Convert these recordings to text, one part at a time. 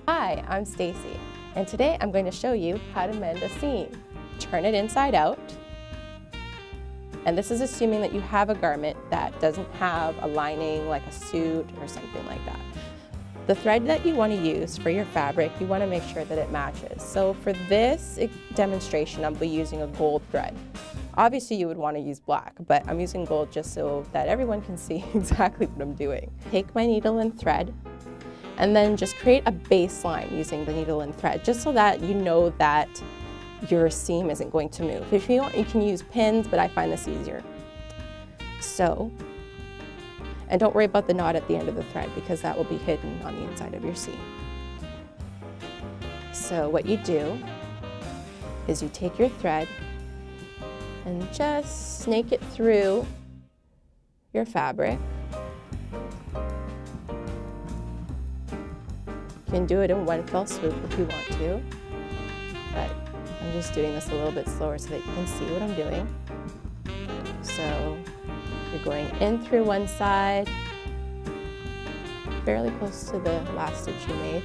Hi, I'm Stacy, and today I'm going to show you how to mend a seam. Turn it inside out, and this is assuming that you have a garment that doesn't have a lining like a suit or something like that. The thread that you want to use for your fabric, you want to make sure that it matches. So for this demonstration, I'll be using a gold thread. Obviously you would want to use black, but I'm using gold just so that everyone can see exactly what I'm doing. Take my needle and thread, and then just create a baseline using the needle and thread, just so that you know that your seam isn't going to move. If you want, you can use pins, but I find this easier. So, and don't worry about the knot at the end of the thread because that will be hidden on the inside of your seam. So what you do is you take your thread and just snake it through your fabric. You can do it in one fell swoop if you want to, but I'm just doing this a little bit slower so that you can see what I'm doing. So you're going in through one side, fairly close to the last stitch you made.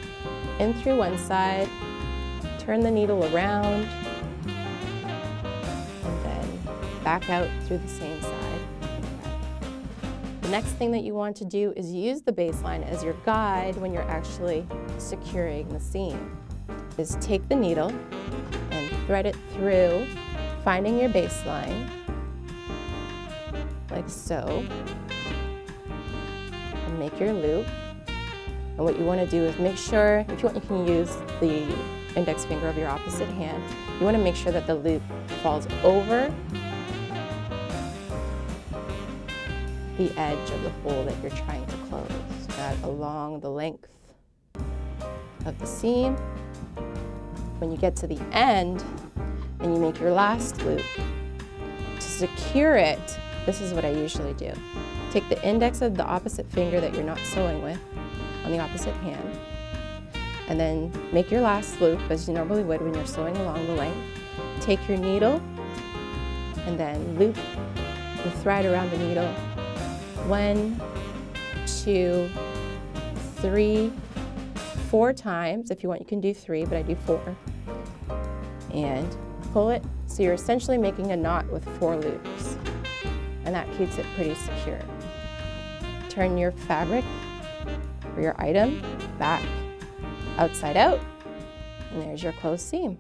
In through one side, turn the needle around, and then back out through the same side. The next thing that you want to do is use the baseline as your guide when you're actually securing the seam. Is take the needle and thread it through, finding your baseline, like so, and make your loop. And what you want to do is make sure, if you want, you can use the index finger of your opposite hand. You want to make sure that the loop falls over the edge of the hole that you're trying to close. That along the length of the seam. When you get to the end and you make your last loop, to secure it, this is what I usually do. Take the index of the opposite finger that you're not sewing with on the opposite hand, and then make your last loop as you normally would when you're sewing along the length. Take your needle and then loop the thread around the needle 1, 2, 3, 4 times. If you want, you can do 3, but I do 4. And pull it, so you're essentially making a knot with 4 loops, and that keeps it pretty secure. Turn your fabric or your item back outside out, and there's your closed seam.